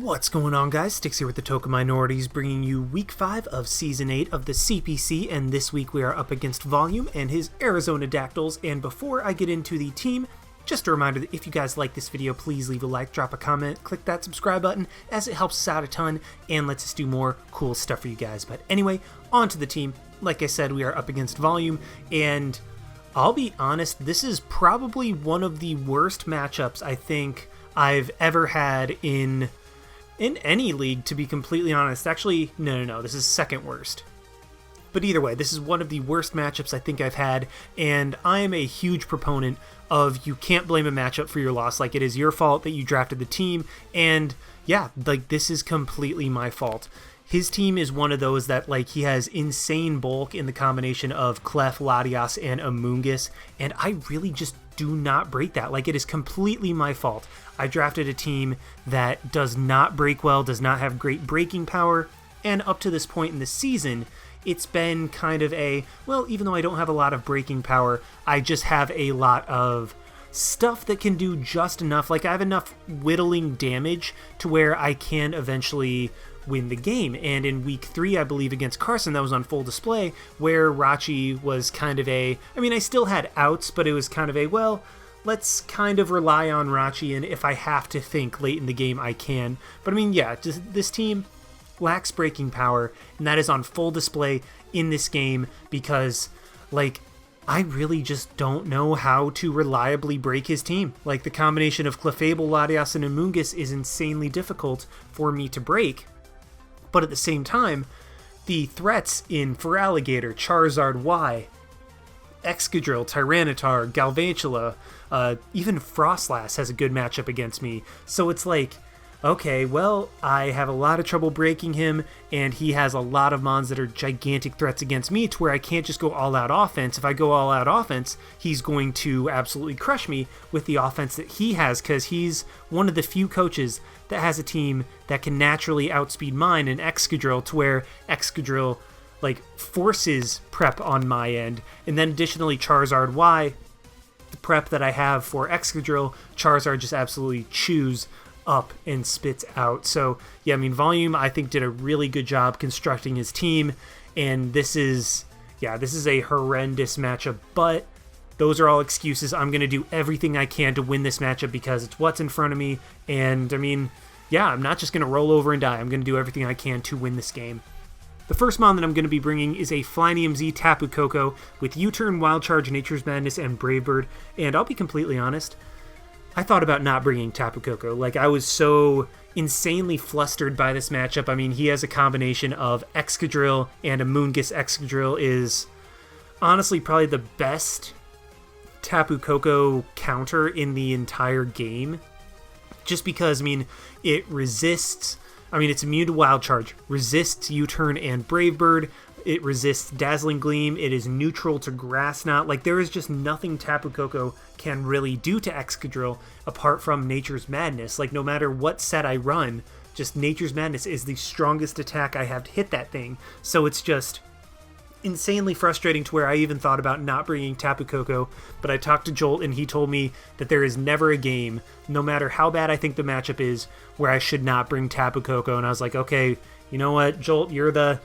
What's going on, guys? Sticks here with the TokenMinorities, bringing you Week 5 of Season 8 of the CPC, and this week we are up against Volume and his Arizona Dactyls. And before I get into the team, just a reminder that if you guys like this video, please leave a like, drop a comment, click that subscribe button, as it helps us out a ton and lets us do more cool stuff for you guys. But anyway, on to the team. Like I said, we are up against Volume, and I'll be honest, this is probably one of the worst matchups I think I've ever had in any league, to be completely honest. Actually, no, this is second worst. But either way, this is one of the worst matchups I think I've had, and I am a huge proponent of you can't blame a matchup for your loss. Like, it is your fault that you drafted the team, and yeah, like, this is completely my fault. His team is one of those that, like, he has insane bulk in the combination of Clef, Latias, and Amoonguss, and I really just do not break that. Like, it is completely my fault. I drafted a team that does not break well, does not have great breaking power, and up to this point in the season, it's been kind of a, well, even though I don't have a lot of breaking power, I just have a lot of stuff that can do just enough. Like, I have enough whittling damage to where I can eventually win the game. And in week 3, I believe, against Carson, that was on full display, where Rachi was kind of a, I mean, I still had outs, but it was kind of a, well, let's kind of rely on Rachi, and if I have to think late in the game, I can. But I mean, yeah, just, this team lacks breaking power, and that is on full display in this game because, like, I really just don't know how to reliably break his team. Like, the combination of Clefable, Latias, and Amoonguss is insanely difficult for me to break. But at the same time, the threats in Feraligatr, Charizard Y, Excadrill, Tyranitar, Galvantula, even Frostlass has a good matchup against me. So it's like, okay, well, I have a lot of trouble breaking him, and he has a lot of mons that are gigantic threats against me to where I can't just go all-out offense. If I go all-out offense, he's going to absolutely crush me with the offense that he has, because he's one of the few coaches that has a team that can naturally outspeed mine in Excadrill, to where Excadrill, like, forces prep on my end. And then additionally, Charizard Y, the prep that I have for Excadrill, Charizard just absolutely chews up and spits out. So yeah, I mean, Volume, I think, did a really good job constructing his team, and this is a horrendous matchup, but those are all excuses. I'm going to do everything I can to win this matchup because it's what's in front of me, and I mean, yeah, I'm not just going to roll over and die. I'm going to do everything I can to win this game. The first mon that I'm going to be bringing is a Flynium Z Tapu Koko with U-Turn, Wild Charge, Nature's Madness, and Brave Bird, and I'll be completely honest, I thought about not bringing Tapu Koko. Like, I was so insanely flustered by this matchup. I mean, he has a combination of Excadrill and Amoonguss. Excadrill is honestly probably the best Tapu Koko counter in the entire game. Just because, I mean, it resists, I mean, it's immune to Wild Charge, resists U-Turn and Brave Bird, it resists Dazzling Gleam, it is neutral to Grass Knot. Like, there is just nothing Tapu Koko can really do to Excadrill apart from Nature's Madness. Like, no matter what set I run, just Nature's Madness is the strongest attack I have to hit that thing. So it's just insanely frustrating to where I even thought about not bringing Tapu Koko, but I talked to Jolt and he told me that there is never a game, no matter how bad I think the matchup is, where I should not bring Tapu Koko. And I was like, okay, you know what, Jolt, you're the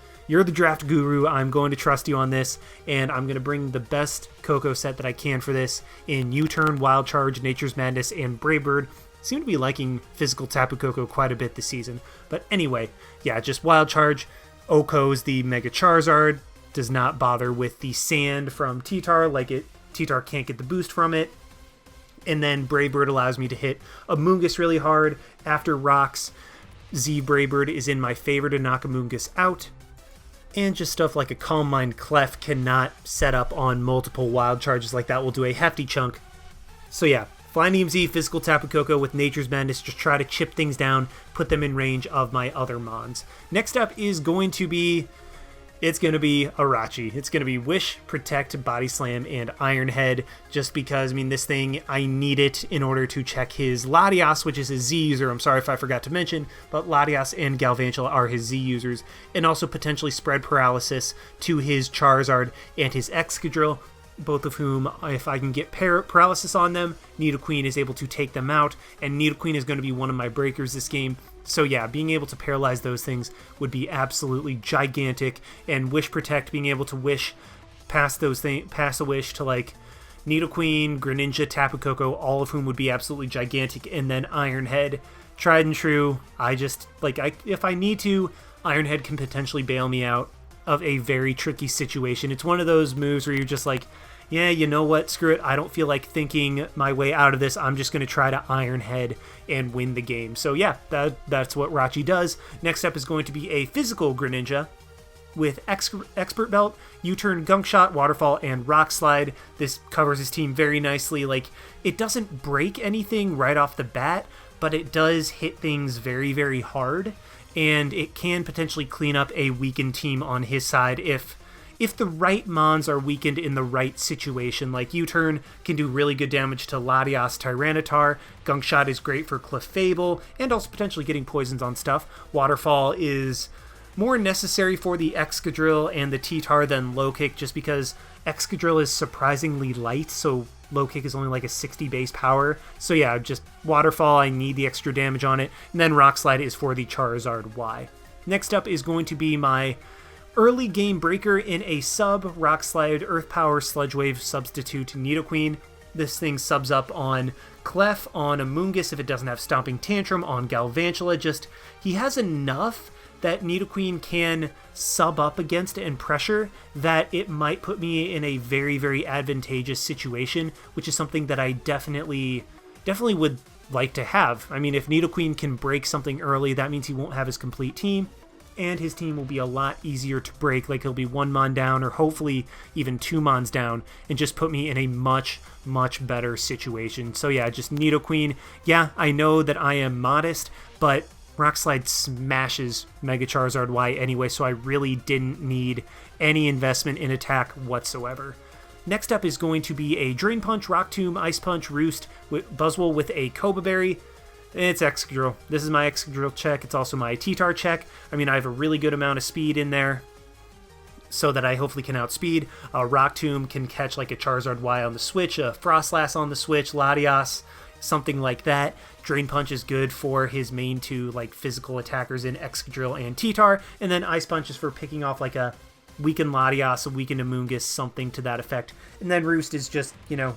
draft guru. I'm going to trust you on this, and I'm going to bring the best Koko set that I can for this in U-Turn, Wild Charge, Nature's Madness, and Brave Bird. Seem to be liking physical Tapu Koko quite a bit this season. But anyway, yeah, just Wild Charge. Oko's the Mega Charizard. Does not bother with the sand from T-Tar. T-Tar can't get the boost from it. And then Brave Bird allows me to hit Amoonguss really hard. After rocks, Z Brave Bird is in my favor to knock Amoonguss out. And just stuff like a Calm Mind Clef cannot set up on multiple Wild Charges like that. Will do a hefty chunk. So yeah, Flynium Z, physical Tapu Koko with Nature's Madness, just try to chip things down, put them in range of my other mons. Next up is going to be, it's going to be Arachi. It's going to be Wish, Protect, Body Slam, and Iron Head, just because, I mean, this thing, I need it in order to check his Latias, which is his Z user. I'm sorry if I forgot to mention, but Latias and Galvantula are his Z users, and also potentially spread paralysis to his Charizard and his Excadrill, both of whom, if I can get paralysis on them, Nidoqueen is able to take them out, and Nidoqueen is going to be one of my breakers this game. So yeah, being able to paralyze those things would be absolutely gigantic, and Wish Protect, being able to wish past those things, pass a wish to like Nidoqueen, Greninja, Tapu Koko, all of whom would be absolutely gigantic, and then Iron Head, tried and true. I just, if I need to, Iron Head can potentially bail me out of a very tricky situation. It's one of those moves where you're just like, yeah, you know what, screw it, I don't feel like thinking my way out of this, I'm just going to try to Iron Head and win the game. So yeah, that's what Rachi does. Next up is going to be a physical Greninja with Expert Belt, U-Turn, Gunk Shot, Waterfall, and Rock Slide. This covers his team very nicely. Like, it doesn't break anything right off the bat, but it does hit things very, very hard, and it can potentially clean up a weakened team on his side if the right Mons are weakened in the right situation. Like, U-Turn can do really good damage to Latias, Tyranitar. Gunk Shot is great for Clefable, and also potentially getting poisons on stuff. Waterfall is more necessary for the Excadrill and the T-Tar than Low Kick, just because Excadrill is surprisingly light, so Low Kick is only like a 60 base power. So yeah, just Waterfall, I need the extra damage on it. And then Rock Slide is for the Charizard Y. Next up is going to be my early game breaker in a sub Rock Slide Earth Power Sludge Wave substitute Nidoqueen. This thing subs up on Clef, on Amoonguss if it doesn't have Stomping Tantrum, on Galvantula. Just, he has enough that Nidoqueen can sub up against and pressure that it might put me in a very, very advantageous situation, which is something that I definitely would like to have. I mean, if Nidoqueen can break something early, that means he won't have his complete team, and his team will be a lot easier to break. Like, he'll be 1 Mon down, or hopefully even 2 Mons down, and just put me in a much, much better situation. So yeah, just Nidoqueen. Yeah, I know that I am modest, but Rock Slide smashes Mega Charizard Y anyway, so I really didn't need any investment in attack whatsoever. Next up is going to be a Drain Punch, Rock Tomb, Ice Punch, Roost, with Buzzwole with a Koba Berry. It's Excadrill. This is my Excadrill check. It's also my T-Tar check. I mean, I have a really good amount of speed in there, so that I hopefully can outspeed. Rock Tomb can catch like a Charizard Y on the switch, a Frostlass on the switch, Latias, something like that. Drain Punch is good for his main 2 like physical attackers in Excadrill and T-Tar, and then Ice Punch is for picking off like a weakened Latias, a weakened Amoonguss, something to that effect. And then Roost is just,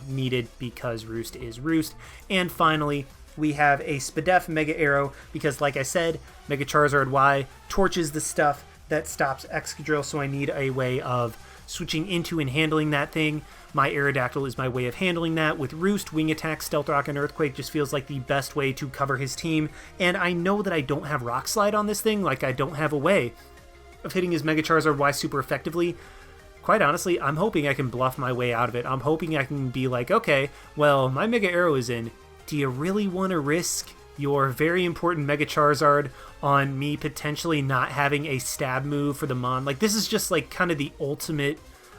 needed because Roost is Roost. And finally, we have a Spadef Mega Arrow, because like I said, Mega Charizard Y torches the stuff that stops Excadrill, so I need a way of switching into and handling that thing. My Aerodactyl is my way of handling that. With Roost, Wing Attack, Stealth Rock, and Earthquake just feels like the best way to cover his team. And I know that I don't have Rock Slide on this thing, like I don't have a way of hitting his Mega Charizard Y super effectively. Quite honestly, I'm hoping I can bluff my way out of it. I'm hoping I can be like, okay, well, my Mega Arrow is in. Do you really want to risk your very important Mega Charizard on me potentially not having a stab move for the Mon? Like, this is just like kind of the ultimate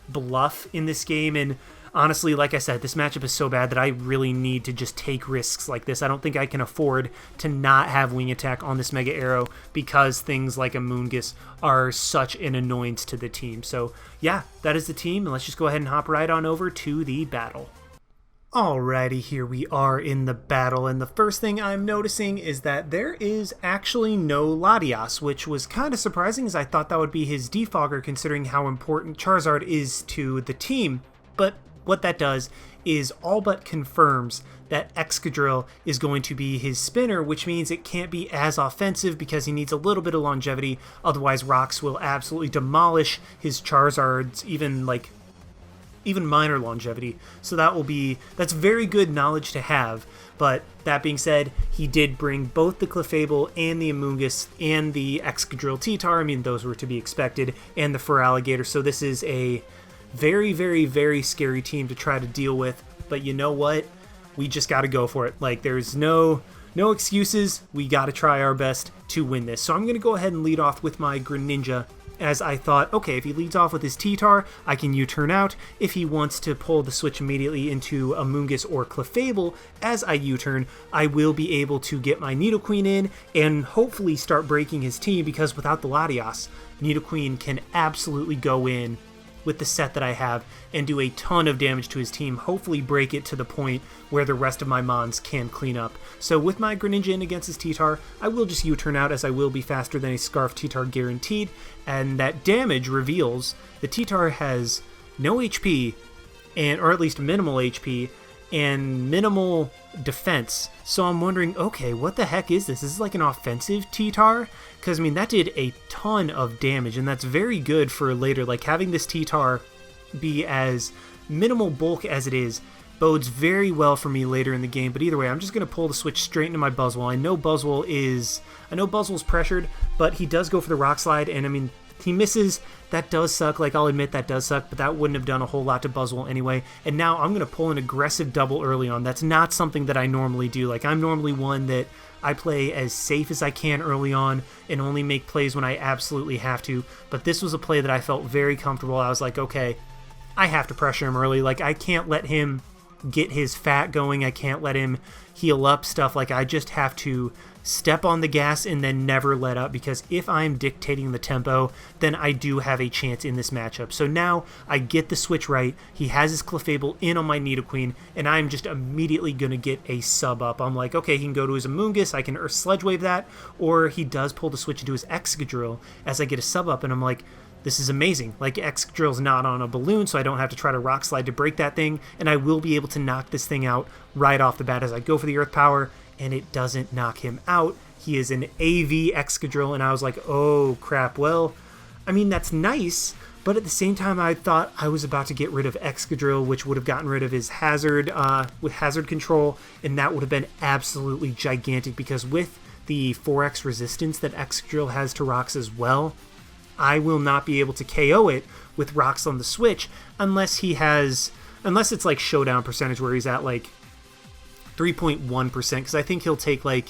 bluff in this game, and honestly, like I said, this matchup is so bad that I really need to just take risks like this. I don't think I can afford to not have Wing Attack on this Mega Arrow, because things like Amoonguss are such an annoyance to the team. So yeah, that is the team, and let's just go ahead and hop right on over to the battle. Alrighty, here we are in the battle, and the first thing I'm noticing is that there is actually no Latias, which was kind of surprising, as I thought that would be his defogger considering how important Charizard is to the team. But what that does is all but confirms that Excadrill is going to be his spinner, which means it can't be as offensive because he needs a little bit of longevity, otherwise Rocks will absolutely demolish his Charizards, even minor longevity. So that's very good knowledge to have. But that being said, he did bring both the Clefable and the Amoonguss and the Excadrill T-Tar. I mean, those were to be expected, and the Feraligatr. So this is a very, very, very scary team to try to deal with. But you know what? We just got to go for it. Like, there's no excuses. We got to try our best to win this. So I'm going to go ahead and lead off with my Greninja, as I thought, okay, if he leads off with his T-Tar, I can U-turn out. If he wants to pull the switch immediately into Amoonguss or Clefable as I U-turn, I will be able to get my Nidoqueen in and hopefully start breaking his team, because without the Latias, Nidoqueen can absolutely go in with the set that I have and do a ton of damage to his team, hopefully break it to the point where the rest of my Mons can clean up. So with my Greninja in against his T-Tar, I will just U-turn out, as I will be faster than a Scarf T-Tar guaranteed, and that damage reveals the T-Tar has no HP, or at least minimal HP, and minimal defense. So I'm wondering, okay, what the heck is this? This is like an offensive T-Tar? Because, I mean, that did a ton of damage, and that's very good for later. Like, having this T-Tar be as minimal bulk as it is bodes very well for me later in the game. But either way, I'm just going to pull the switch straight into my Buzzwole. I know Buzzwole's pressured, but he does go for the Rock Slide, and I mean, he misses. That does suck. Like, I'll admit that does suck, but that wouldn't have done a whole lot to Buzzwole anyway. And now I'm going to pull an aggressive double early on. That's not something that I normally do. Like, I'm normally one that I play as safe as I can early on and only make plays when I absolutely have to. But this was a play that I felt very comfortable. I was like, okay, I have to pressure him early. Like, I can't let him get his fat going. I can't let him heal up stuff. Like, I just have to step on the gas and then never let up, because if I'm dictating the tempo, then I do have a chance in this matchup. So now I get the switch right. He has his Clefable in on my Nidoqueen, and I'm just immediately going to get a sub up. I'm like, okay, he can go to his Amoonguss, I can Earth Sledge Wave that, or he does pull the switch into his Excadrill as I get a sub up, and I'm like, this is amazing. Like, Excadrill's not on a balloon, so I don't have to try to Rock Slide to break that thing, and I will be able to knock this thing out right off the bat as I go for the Earth Power, and it doesn't knock him out. He is an AV Excadrill, and I was like, oh crap. Well, I mean, that's nice, but at the same time, I thought I was about to get rid of Excadrill, which would have gotten rid of his Hazard with Hazard Control, and that would have been absolutely gigantic, because with the 4x resistance that Excadrill has to rocks as well, I will not be able to KO it with rocks on the switch unless it's like showdown percentage where he's at like 3.1%, because I think he'll take like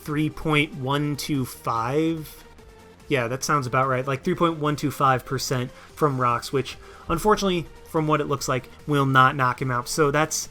3.125. Yeah, that sounds about right. Like 3.125% from rocks, which unfortunately, from what it looks like, will not knock him out. So that's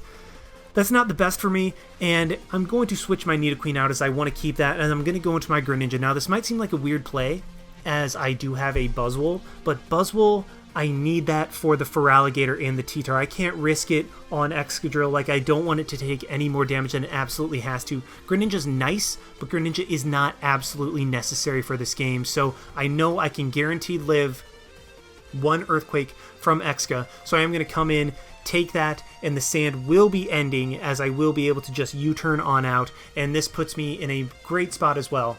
not the best for me, and I'm going to switch my Nidoqueen out as I want to keep that, and I'm going to go into my Greninja. Now, this might seem like a weird play, as I do have a Buzzwole, but Buzzwole, I need that for the Feraligatr and the T-Tar. I can't risk it on Excadrill. Like, I don't want it to take any more damage than it absolutely has to. Greninja's nice, but Greninja is not absolutely necessary for this game, so I know I can guaranteed live one Earthquake from Exca, so I am going to come in, take that, and the sand will be ending, as I will be able to just U-turn on out, and this puts me in a great spot as well,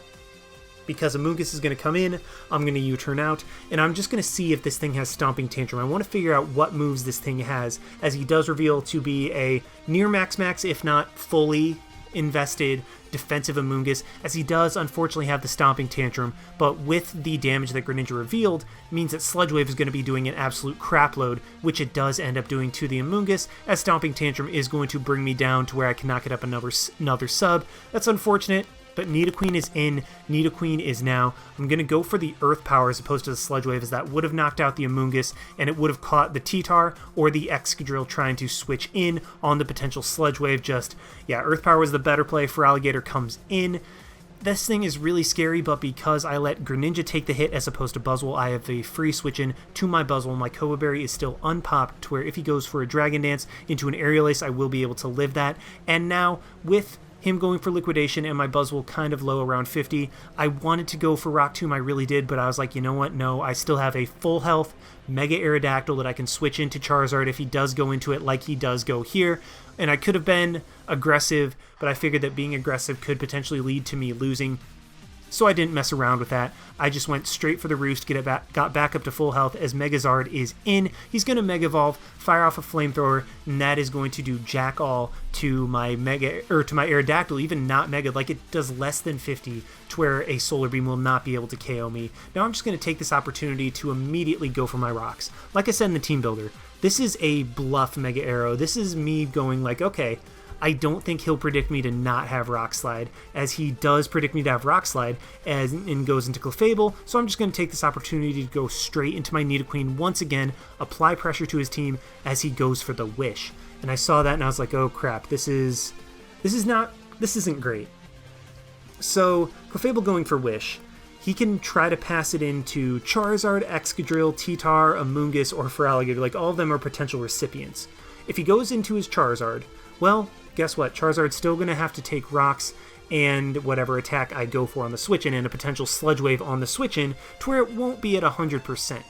because Amoonguss is going to come in, I'm going to U-turn out, and I'm just going to see if this thing has Stomping Tantrum. I want to figure out what moves this thing has, as he does reveal to be a near max, if not fully invested defensive Amoonguss, as he does unfortunately have the Stomping Tantrum, but with the damage that Greninja revealed, means that Sludge Wave is going to be doing an absolute crap load, which it does end up doing to the Amoonguss, as Stomping Tantrum is going to bring me down to where I can knock it up another sub. That's unfortunate, but Nidoqueen is in. Nidoqueen is now. I'm going to go for the Earth Power as opposed to the Sludge Wave, as that would have knocked out the Amoonguss, and it would have caught the T-Tar or the Excadrill trying to switch in on the potential Sludge Wave. Earth Power was the better play. Feraligatr comes in. This thing is really scary, but because I let Greninja take the hit as opposed to Buzzwole, I have a free switch in to my Buzzwole. My Koba Berry is still unpopped, to where if he goes for a Dragon Dance into an Aerial Ace, I will be able to live that. And now, with him going for Liquidation and my Buzzwole kind of low around 50, I wanted to go for Rock Tomb, I really did, but I was like, you know what, no, I still have a full health Mega Aerodactyl that I can switch into Charizard if he does go into it like he does go here, and I could have been aggressive, but I figured that being aggressive could potentially lead to me losing, so I didn't mess around with that. I just went straight for the Roost, got back up to full health as Megazard is in. He's going to Mega Evolve, fire off a Flamethrower, and that is going to do jack all to my Aerodactyl, even not Mega. Like, it does less than 50, to where a Solar Beam will not be able to KO me. Now I'm just going to take this opportunity to immediately go for my rocks. Like I said in the Team Builder, this is a bluff Mega Arrow. This is me going like, okay, I don't think he'll predict me to not have Rock Slide, as he does predict me to have Rock Slide and goes into Clefable, so I'm just going to take this opportunity to go straight into my Nidoqueen once again, apply pressure to his team as he goes for the Wish. And I saw that and I was like, oh crap, this isn't great. So Clefable going for Wish, he can try to pass it into Charizard, Excadrill, T-Tar, Amoonguss, or Feraligatr. Like, all of them are potential recipients. If he goes into his Charizard, well, guess what? Charizard's still going to have to take rocks and whatever attack I go for on the switch-in, and a potential Sludge Wave on the switch-in, to where it won't be at 100%.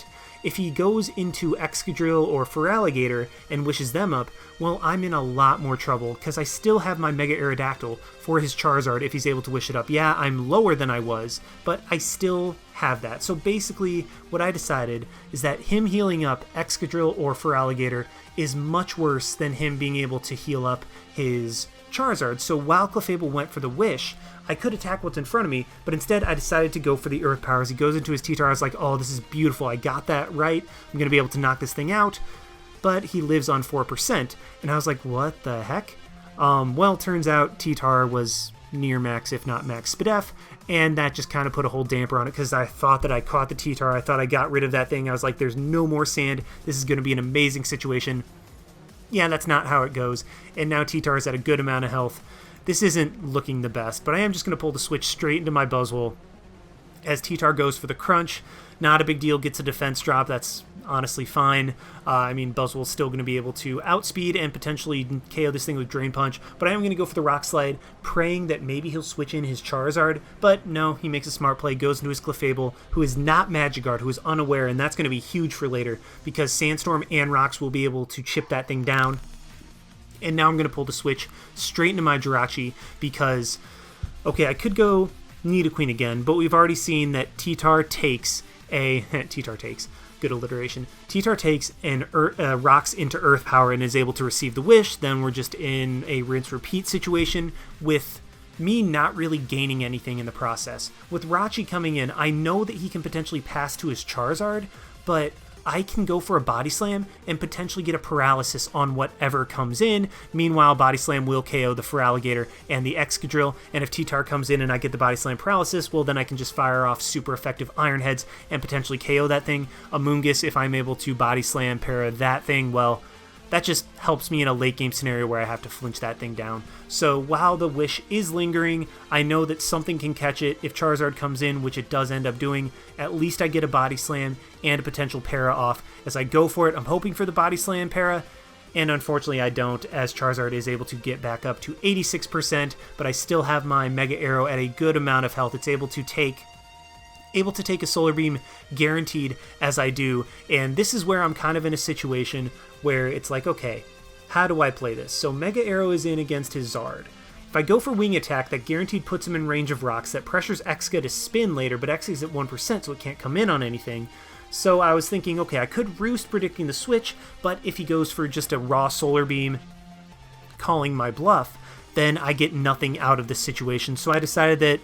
If he goes into Excadrill or Feraligatr and wishes them up, well, I'm in a lot more trouble, because I still have my Mega Aerodactyl for his Charizard if he's able to wish it up. Yeah, I'm lower than I was, but I still have that. So basically, what I decided is that him healing up Excadrill or Feraligatr is much worse than him being able to heal up his Charizard. So while Clefable went for the Wish, I could attack what's in front of me, but instead I decided to go for the Earth Power. As he goes into his T-Tar, I was like, oh, this is beautiful. I got that right. I'm going to be able to knock this thing out. But he lives on 4%. And I was like, what the heck? Well, turns out T-Tar was near max, if not max SPDEF, and that just kind of put a whole damper on it, because I thought that I caught the T-Tar. I thought I got rid of that thing. I was like, there's no more sand. This is going to be an amazing situation. Yeah, that's not how it goes. And now T-Tar is at a good amount of health. This isn't looking the best, but I am just going to pull the switch straight into my Buzzwole as T-Tar goes for the crunch. Not a big deal, gets a defense drop. That's honestly fine. I mean, Buzzwole's still going to be able to outspeed and potentially KO this thing with Drain Punch, but I am going to go for the Rock Slide, praying that maybe he'll switch in his Charizard, but no, he makes a smart play, goes into his Clefable, who is not Magikarp, who is unaware, and that's going to be huge for later, because Sandstorm and Rocks will be able to chip that thing down. And now I'm going to pull the switch straight into my Jirachi, because, okay, I could go Nidoqueen again, but we've already seen that T-Tar takes a... T-Tar takes... Good alliteration. T-Tar takes and rocks into Earth Power and is able to receive the Wish. Then we're just in a rinse-repeat situation with me not really gaining anything in the process. With Rachi coming in, I know that he can potentially pass to his Charizard, but I can go for a Body Slam and potentially get a paralysis on whatever comes in. Meanwhile, Body Slam will KO the Feraligatr and the Excadrill, and if T-Tar comes in and I get the Body Slam paralysis, well, then I can just fire off super effective Iron Heads and potentially KO that thing. Amoonguss, if I'm able to Body Slam para that thing, well, that just helps me in a late game scenario where I have to flinch that thing down. So while the Wish is lingering, I know that something can catch it. If Charizard comes in, which it does end up doing, at least I get a Body Slam and a potential para off. As I go for it, I'm hoping for the Body Slam para, and unfortunately I don't, as Charizard is able to get back up to 86%, but I still have my Mega Arrow at a good amount of health. It's able to take a Solar Beam guaranteed as I do, and this is where I'm kind of in a situation where it's like, okay, how do I play this? So Mega Arrow is in against his Zard. If I go for Wing Attack, that guaranteed puts him in range of rocks, that pressures Exca to spin later, but Exca's at 1%, so it can't come in on anything. So I was thinking, okay, I could Roost predicting the switch, but if he goes for just a raw Solar Beam, calling my bluff, then I get nothing out of this situation. So I decided that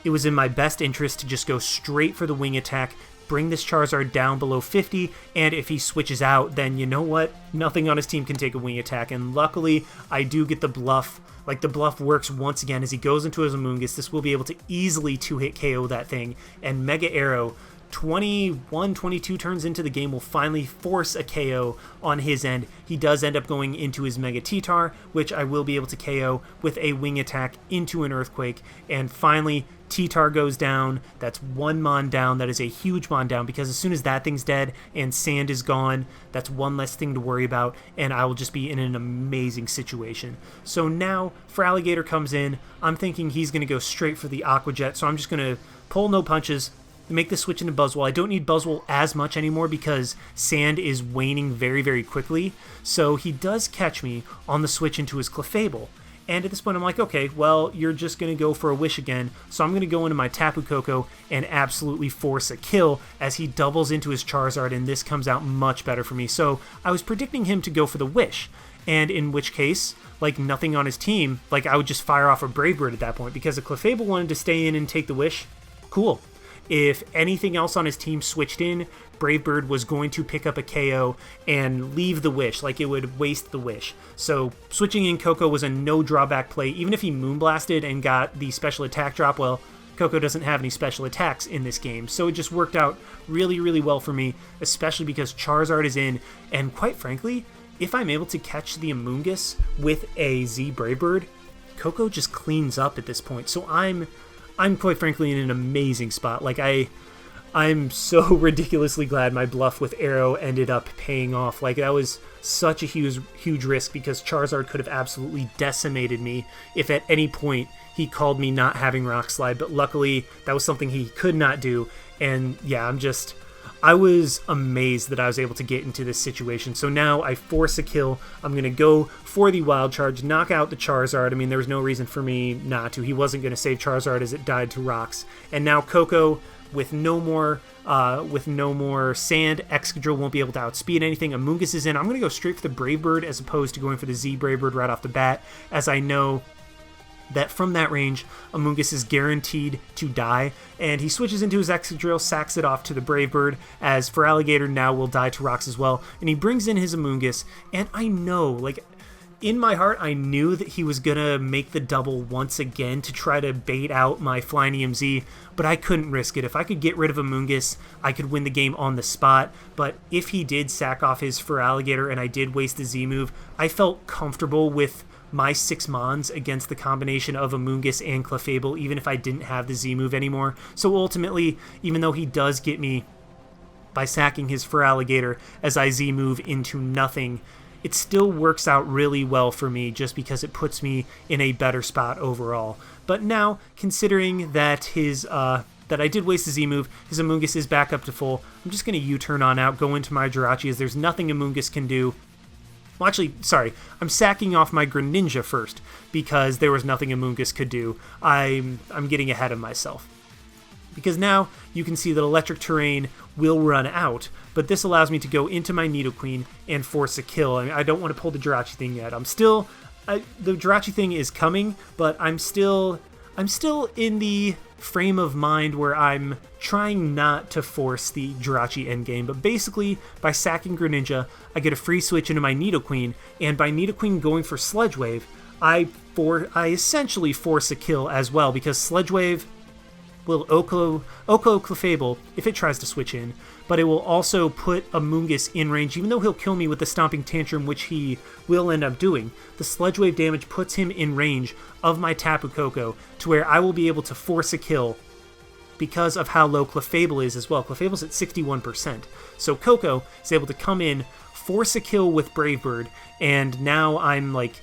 it was in my best interest to just go straight for the Wing Attack, bring this Charizard down below 50, and if he switches out, then you know what? Nothing on his team can take a Wing Attack, and luckily, I do get the bluff. Like, the bluff works once again as he goes into his Amoonguss. This will be able to easily 2-hit KO that thing, and Mega Arrow, 21, 22 turns into the game, will finally force a KO on his end. He does end up going into his Mega T-Tar, which I will be able to KO with a Wing Attack into an Earthquake, and finally, T-Tar goes down. That's one Mon down. That is a huge Mon down, because as soon as that thing's dead and Sand is gone, that's one less thing to worry about, and I will just be in an amazing situation. So now Feraligatr comes in. I'm thinking he's going to go straight for the Aqua Jet, so I'm just going to pull no punches, make the switch into Buzzwole. I don't need Buzzwole as much anymore because Sand is waning very, very quickly, so he does catch me on the switch into his Clefable. And at this point, I'm like, okay, well, you're just going to go for a Wish again, so I'm going to go into my Tapu Koko and absolutely force a kill as he doubles into his Charizard, and this comes out much better for me. So I was predicting him to go for the Wish, and in which case, like, nothing on his team, like, I would just fire off a Brave Bird at that point, because if Clefable wanted to stay in and take the Wish, cool. If anything else on his team switched in, Brave Bird was going to pick up a KO and leave the Wish, like it would waste the Wish. So switching in Koko was a no drawback play. Even if he Moonblasted and got the special attack drop, well, Koko doesn't have any special attacks in this game. So it just worked out really, really well for me, especially because Charizard is in. And quite frankly, if I'm able to catch the Amoonguss with a Z Brave Bird, Koko just cleans up at this point. So I'm I'm quite frankly in an amazing spot. Like, I'm so ridiculously glad my bluff with Arrow ended up paying off. Like, that was such a huge risk, because Charizard could have absolutely decimated me if at any point he called me not having Rock Slide, but luckily that was something he could not do. And yeah, I was amazed that I was able to get into this situation. So now I force a kill. I'm going to go for the Wild Charge, knock out the Charizard. I mean, there was no reason for me not to. He wasn't going to save Charizard as it died to rocks. And now Coco, with no more sand, Excadrill won't be able to outspeed anything. Amoonguss is in. I'm going to go straight for the Brave Bird as opposed to going for the Z Brave Bird right off the bat, as I know that from that range, Amoonguss is guaranteed to die, and he switches into his Excadrill, sacks it off to the Brave Bird, as Feraligatr now will die to rocks as well, and he brings in his Amoonguss, and I know, like, in my heart, I knew that he was going to make the double once again to try to bait out my Flying EMZ, but I couldn't risk it. If I could get rid of Amoonguss, I could win the game on the spot, but if he did sack off his Feraligatr and I did waste the Z move, I felt comfortable with my 6 Mons against the combination of Amoonguss and Clefable, even if I didn't have the Z move anymore. So ultimately, even though he does get me by sacking his Feraligatr as I Z move into nothing, it still works out really well for me just because it puts me in a better spot overall. But now, considering that that I did waste the Z move, his Amoonguss is back up to full, I'm just going to U-turn on out, go into my Jirachi, as there's nothing Amoonguss can do. Well, actually, sorry, I'm sacking off my Greninja first, because there was nothing Amoonguss could do. I'm getting ahead of myself. Because now you can see that Electric Terrain will run out, but this allows me to go into my Nidoqueen and force a kill. I mean, I don't want to pull the Jirachi thing yet. The Jirachi thing is coming, but I'm still in the frame of mind where I'm trying not to force the Jirachi endgame, but basically by sacking Greninja, I get a free switch into my Nidoqueen, and by Nidoqueen going for Sledge Wave, I essentially force a kill as well, because Sledge Wave will Oko Clefable if it tries to switch in, but it will also put Amoonguss in range, even though he'll kill me with the Stomping Tantrum, which he will end up doing. The Sledge Wave damage puts him in range of my Tapu Koko, to where I will be able to force a kill because of how low Clefable is as well. Clefable's at 61%, so Koko is able to come in, force a kill with Brave Bird, and now I'm like,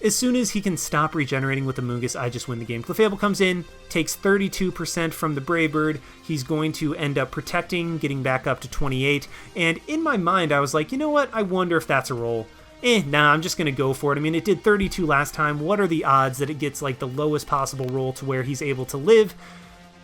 as soon as he can stop regenerating with Amoonguss, I just win the game. Clefable comes in, takes 32% from the Brave Bird. He's going to end up protecting, getting back up to 28. And in my mind, I was like, you know what? I wonder if that's a roll. Nah, I'm just going to go for it. I mean, it did 32 last time. What are the odds that it gets like the lowest possible roll to where he's able to live?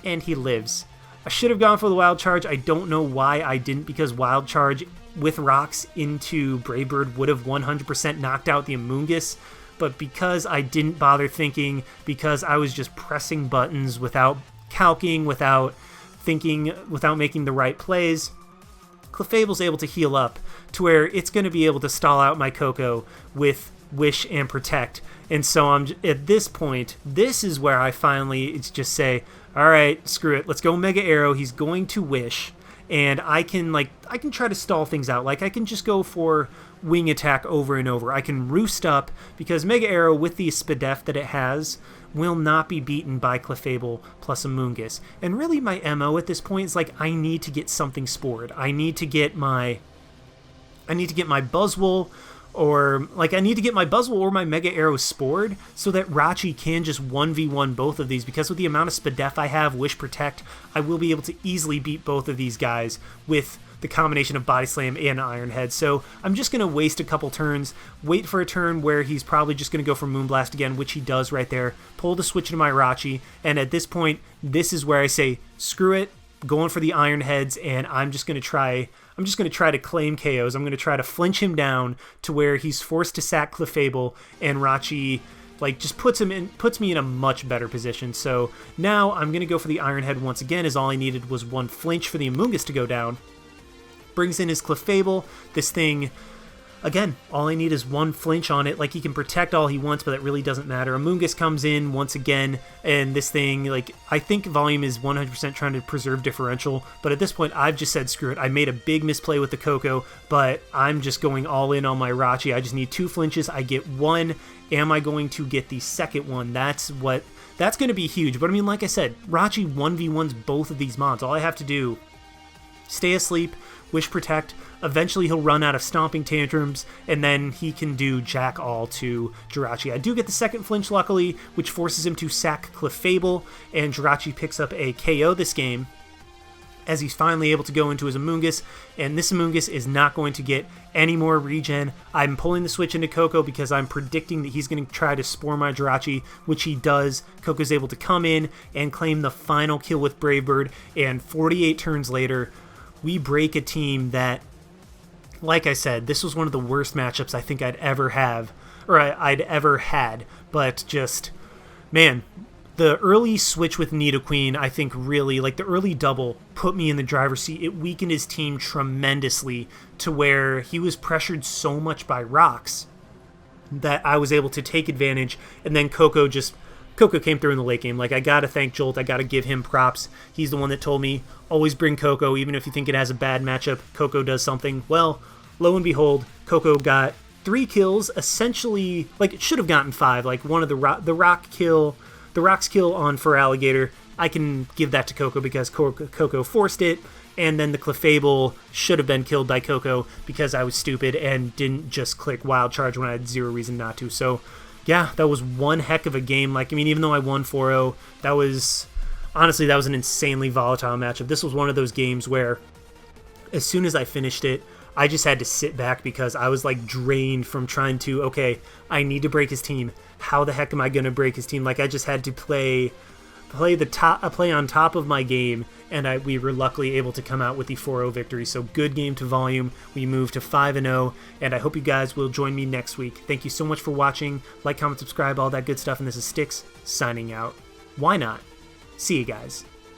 And he lives. I should have gone for the Wild Charge. I don't know why I didn't, because Wild Charge with rocks into Brave Bird would have 100% knocked out the Amoonguss. But because I didn't bother thinking, because I was just pressing buttons without calking, without thinking, without making the right plays, Clefable's able to heal up to where it's going to be able to stall out my Koko with Wish and Protect. And so at this point, this is where I finally just say, all right, screw it, let's go Mega Arrow. He's going to Wish, and I can try to stall things out. Like, I can just go for Wing Attack over and over. I can roost up, because Mega Arrow with the Spadef that it has will not be beaten by Clefable plus Amoonguss. And really my MO at this point is like, I need to get something spored. I need to get my Buzzwole, or my Mega Arrow spored, so that Rachi can just 1v1 both of these, because with the amount of Spadef I have, Wish Protect, I will be able to easily beat both of these guys with the combination of Body Slam and Iron Head. So I'm just going to waste a couple turns, wait for a turn where he's probably just going to go for Moonblast again, which he does right there, pull the switch into my Rachi, and at this point, this is where I say, screw it, going for the Iron Heads, and I'm just going to try to claim KOs. I'm going to try to flinch him down to where he's forced to sack Clefable, and Rachi just puts me in a much better position. So now I'm going to go for the Iron Head once again, as all I needed was one flinch for the Amoonguss to go down. Brings in his Clefable. This thing, again, all I need is one flinch on it. Like, he can protect all he wants, but that really doesn't matter. Amoonguss comes in once again, and this thing, I think Volume is 100% trying to preserve differential, but at this point, I've just said screw it. I made a big misplay with the Koko, but I'm just going all in on my Rachi. I just need 2 flinches. I get 1. Am I going to get the second one? That's what that's going to be huge. But I mean, like I said, Rachi 1v1s both of these mods. All I have to do, stay asleep, Wish Protect, eventually he'll run out of Stomping Tantrums, and then he can do Jack All to Jirachi. I do get the second flinch, luckily, which forces him to sack Clefable, and Jirachi picks up a KO this game, as he's finally able to go into his Amoonguss, and this Amoonguss is not going to get any more regen. I'm pulling the switch into Coco because I'm predicting that he's going to try to Spore my Jirachi, which he does. Coco's able to come in and claim the final kill with Brave Bird, and 48 turns later, we break a team that, like I said, this was one of the worst matchups I think I'd ever have, or I'd ever had, but just, man, the early switch with Nidoqueen, I think really, like the early double, put me in the driver's seat. It weakened his team tremendously to where he was pressured so much by rocks that I was able to take advantage, and then Coco came through in the late game. Like, I gotta thank Jolt, I gotta give him props. He's the one that told me, always bring Coco, even if you think it has a bad matchup, Coco does something. Well, lo and behold, Coco got 3 kills, essentially, like, it should have gotten 5, like one of the rock's kill on Feraligatr, I can give that to Coco because Coco forced it, and then the Clefable should have been killed by Coco because I was stupid and didn't just click Wild Charge when I had zero reason not to. So, yeah, that was one heck of a game. Like, I mean, even though I won 4-0, that was an insanely volatile matchup. This was one of those games where as soon as I finished it, I just had to sit back because I was like drained from trying to, okay, I need to break his team. How the heck am I going to break his team? Like, I just had to play on top of my game, and we were luckily able to come out with the 4-0 victory. So good game to Volume. We moved to 5-0, and I hope you guys will join me next week. Thank you so much for watching. Like, comment, subscribe, all that good stuff, and this is Styx signing out. Why not? See you guys.